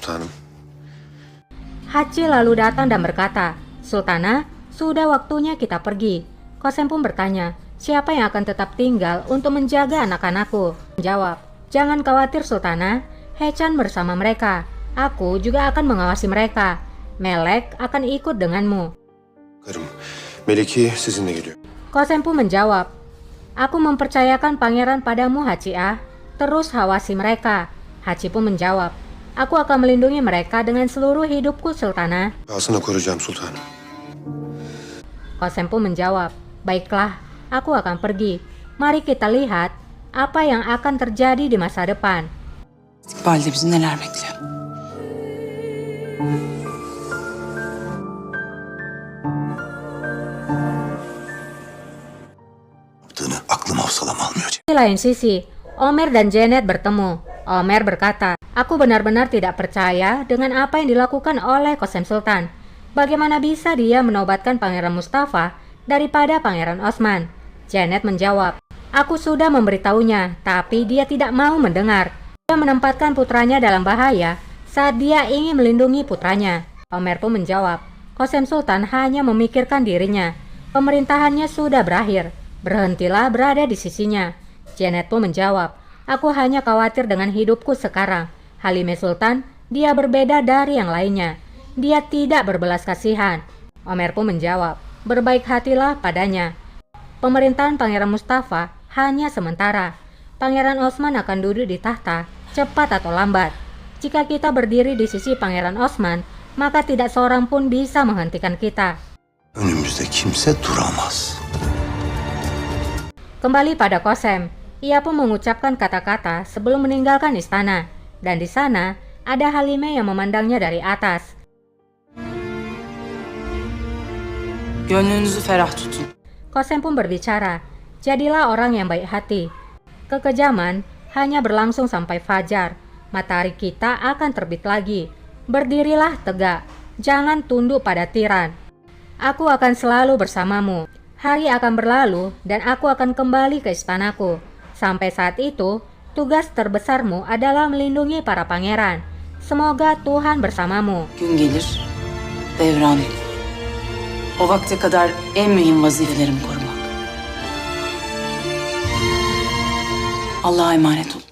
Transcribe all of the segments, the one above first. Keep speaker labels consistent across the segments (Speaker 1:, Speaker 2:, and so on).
Speaker 1: sultanım.
Speaker 2: Haci lalu datang dan berkata, "Sultana, sudah waktunya kita pergi." Kosem pun bertanya, "Siapa yang akan tetap tinggal untuk menjaga anak-anakku?" Menjawab, "Jangan khawatir Sultana, Hechan bersama mereka. Aku juga akan mengawasi mereka. Melek akan ikut denganmu."
Speaker 1: Karım, Meleki sizinle geliyor.
Speaker 2: Kosem pun menjawab, "Aku mempercayakan pangeran padamu Haci Ah. Terus awasi mereka." Haci pun menjawab, "Aku akan melindungi mereka dengan seluruh hidupku Sultana."
Speaker 1: Pahasına koruyacağım sultanım.
Speaker 2: Kosem pun menjawab, "Baiklah, aku akan pergi. Mari kita lihat apa yang akan terjadi di masa depan."
Speaker 3: İstikbalde bizi neler bekliyor?
Speaker 1: Yaptığını aklım hafsalam almıyor.
Speaker 2: Di lain sisi, Omer dan Janet bertemu. Omer berkata, "Aku benar-benar tidak percaya dengan apa yang dilakukan oleh Kosem Sultan. Bagaimana bisa dia menobatkan Pangeran Mustafa daripada Pangeran Osman?" Janet menjawab, "Aku sudah memberitahunya, tapi dia tidak mau mendengar. Dia menempatkan putranya dalam bahaya saat dia ingin melindungi putranya." Omer pun menjawab, "Kosem Sultan hanya memikirkan dirinya. Pemerintahannya sudah berakhir. Berhentilah berada di sisinya." Janet pun menjawab, "Aku hanya khawatir dengan hidupku sekarang. Halime Sultan, dia berbeda dari yang lainnya. Dia tidak berbelas kasihan." Omer pun menjawab, "Berbaik hatilah padanya. Pemerintahan Pangeran Mustafa hanya sementara. Pangeran Osman akan duduk di tahta, cepat atau lambat. Jika kita berdiri di sisi Pangeran Osman, maka tidak seorang pun bisa menghentikan kita."
Speaker 1: Önümüzde kimse duramaz.
Speaker 2: Kembali pada Kosem, ia pun mengucapkan kata-kata sebelum meninggalkan istana. Dan di sana, ada Halime yang memandangnya dari atas.
Speaker 3: Gönlünüzü ferah tutun.
Speaker 2: Kosem pun berbicara, "Jadilah orang yang baik hati. Kekejaman hanya berlangsung sampai fajar. Matahari kita akan terbit lagi. Berdirilah tegak, jangan tunduk pada tiran. Aku akan selalu bersamamu. Hari akan berlalu dan aku akan kembali ke istanaku. Sampai saat itu, tugas terbesarmu adalah melindungi para pangeran. Semoga Tuhan bersamamu."
Speaker 3: Gün gelir, devran. O vakte kadar en mühim vazifelerim korumak. Allah'a emanet olun.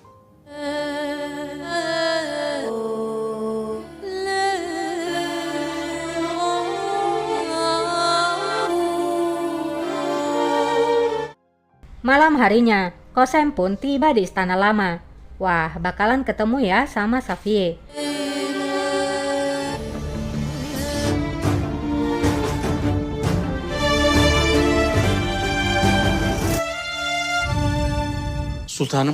Speaker 2: Malam harinya, Kosem pun tiba di istana lama. Wah, bakalan ketemu ya sama Safiye.
Speaker 4: Sultanım,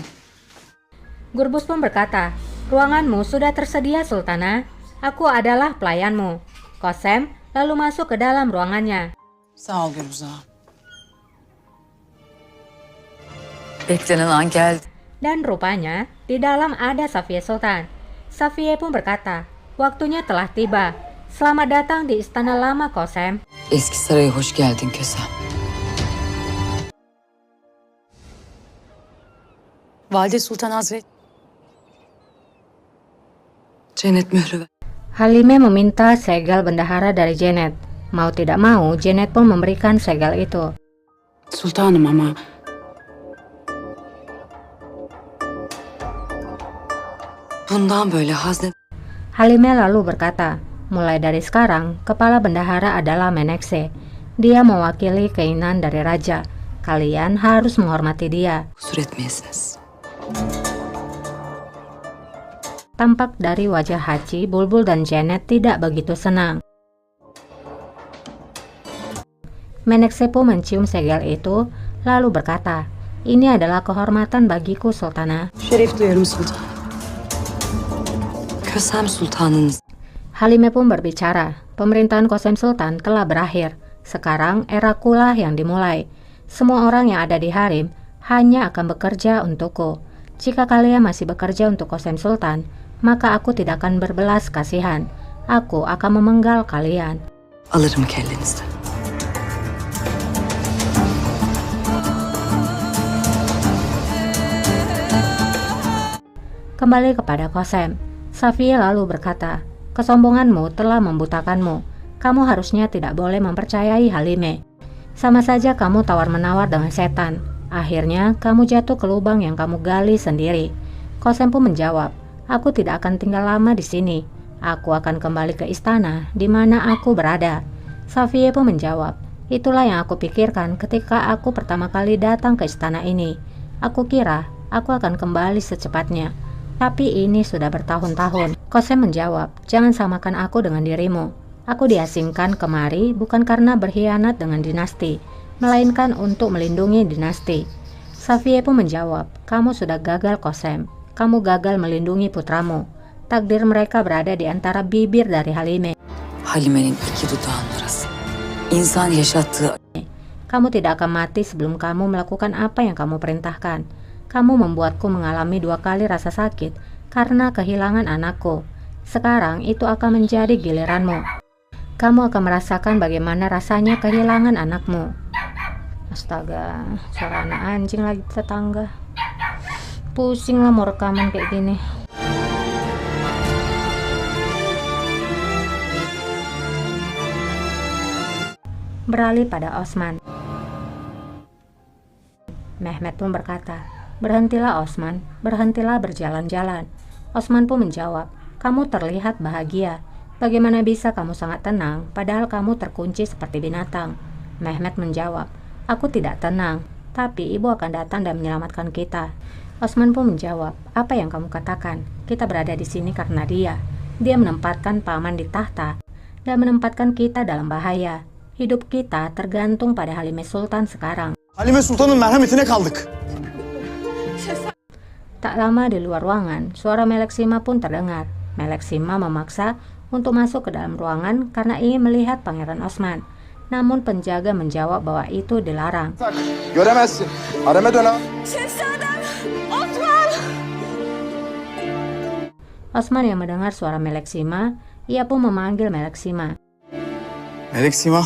Speaker 2: Gurbus pun berkata, "Ruanganmu sudah tersedia Sultana. Aku adalah pelayanmu." Kosem lalu masuk ke dalam ruangannya.
Speaker 3: Sağ ol Gülüz Ağa.
Speaker 5: Beklenen an geldi.
Speaker 2: Dan rupanya di dalam ada Safiye Sultan. Safiye pun berkata, "Waktunya telah tiba. Selamat datang di istana lama Kosem."
Speaker 5: Eski saraya hoş geldin Kösem.
Speaker 3: Valide Sultan Hazret. Cennet mührü ver.
Speaker 2: Halime meminta segel bendahara dari Janet. Mau tidak mau, Janet pun memberikan segel itu.
Speaker 3: Sultanım ama bundan böyle haznet
Speaker 2: Halime lalu berkata, "Mulai dari sekarang, kepala bendahara adalah Menekse. Dia mewakili keinginan dari raja. Kalian harus menghormati dia."
Speaker 3: kusur etmeyesiniz.
Speaker 2: Tampak dari wajah Haji, Bulbul dan Janet tidak begitu senang. Menekse pun mencium segel itu, lalu berkata, "Ini adalah kehormatan bagiku Sultana."
Speaker 3: Şeref duyarım sultanım. Kösem sultanınız.
Speaker 2: Halime pun berbicara, "Pemerintahan Kosem Sultan telah berakhir. Sekarang erakulah yang dimulai. Semua orang yang ada di harem hanya akan bekerja untukku. Jika kalian masih bekerja untuk Kosem Sultan, maka aku tidak akan berbelas kasihan. Aku akan memenggal kalian."
Speaker 3: Alırım kellenizden.
Speaker 2: Kembali kepada Kosem. Safiye lalu berkata, kesombonganmu telah membutakanmu. Kamu harusnya tidak boleh mempercayai Halime. Sama saja kamu tawar-menawar dengan setan. Akhirnya kamu jatuh ke lubang yang kamu gali sendiri. Kosem pun menjawab, aku tidak akan tinggal lama di sini. Aku akan kembali ke istana di mana aku berada. Safiye pun menjawab, itulah yang aku pikirkan ketika aku pertama kali datang ke istana ini. Aku kira aku akan kembali secepatnya. Tapi ini sudah bertahun-tahun. Kosem menjawab, jangan samakan aku dengan dirimu. Aku diasingkan kemari bukan karena berkhianat dengan dinasti, melainkan untuk melindungi dinasti. Safiye pun menjawab, kamu sudah gagal Kosem. Kamu gagal melindungi putramu. Takdir mereka berada di antara bibir dari Halime.
Speaker 5: Halime'nin iki dudağının arası. İnsan yaşattığı
Speaker 2: Kamu tidak akan mati sebelum kamu melakukan apa yang kamu perintahkan. Kamu membuatku mengalami 2 kali rasa sakit karena kehilangan anakku. Sekarang itu akan menjadi giliranmu. Kamu akan merasakan bagaimana rasanya kehilangan anakmu. Astaga, suara anak anjing lagi tetangga. Pusing lah mau rekaman kayak gini. Beralih pada Osman. Mehmet pun berkata, berhentilah Osman, berhentilah berjalan-jalan. Osman pun menjawab, kamu terlihat bahagia. Bagaimana bisa kamu sangat tenang, padahal kamu terkunci seperti binatang? Mehmet menjawab, aku tidak tenang, tapi ibu akan datang dan menyelamatkan kita. Osman pun menjawab, apa yang kamu katakan? Kita berada di sini karena dia. Dia menempatkan paman di tahta dan menempatkan kita dalam bahaya. Hidup kita tergantung pada Halime Sultan sekarang.
Speaker 4: Halime Sultan'ın merhametine kaldık.
Speaker 2: Tak lama di luar ruangan, suara Meleksima pun terdengar. Meleksima memaksa untuk masuk ke dalam ruangan karena ingin melihat Pangeran Osman. Namun penjaga menjawab bahwa itu dilarang.
Speaker 4: Göremezsin. Hareme dön.
Speaker 2: Osman yang mendengar suara Meleksima, ia pun memanggil Meleksima.
Speaker 4: Meleksima.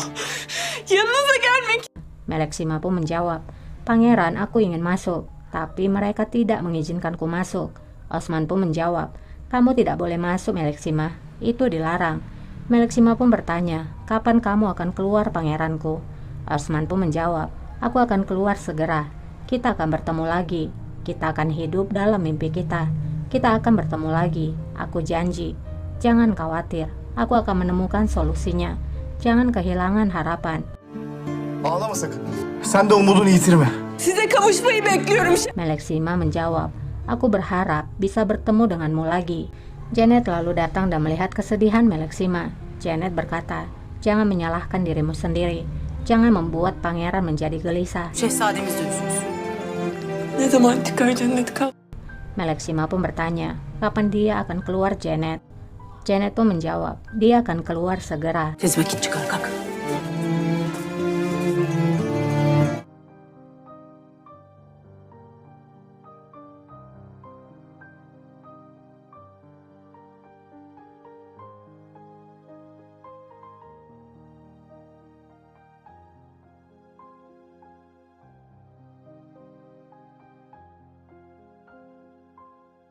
Speaker 2: Meleksima pun menjawab, Pangeran, aku ingin masuk, tapi mereka tidak mengizinkanku masuk. Osman pun menjawab, kamu tidak boleh masuk Meleksima, itu dilarang. Meleksima pun bertanya, kapan kamu akan keluar pangeranku? Osman pun menjawab, aku akan keluar segera. Kita akan bertemu lagi. Kita akan hidup dalam mimpi kita. Kita akan bertemu lagi. Aku janji. Jangan khawatir. Aku akan menemukan solusinya. Jangan kehilangan harapan.
Speaker 4: Ağlama sakın. Sen de umudunu yitirme.
Speaker 5: Size kavuşmayı bekliyorum.
Speaker 2: Meleksima menjawab, aku berharap bisa bertemu denganmu lagi. Janet lalu datang dan melihat kesedihan Meleksima. Janet berkata, jangan menyalahkan dirimu sendiri. Jangan membuat pangeran menjadi gelisah.
Speaker 3: Şehzademiz dönsün.
Speaker 5: Ne zaman çıkar cennet kal?
Speaker 2: Meleksima pun bertanya, kapan dia akan keluar Janet? Janet pun menjawab, dia akan keluar segera.
Speaker 3: Tez vakit çıkar kalk.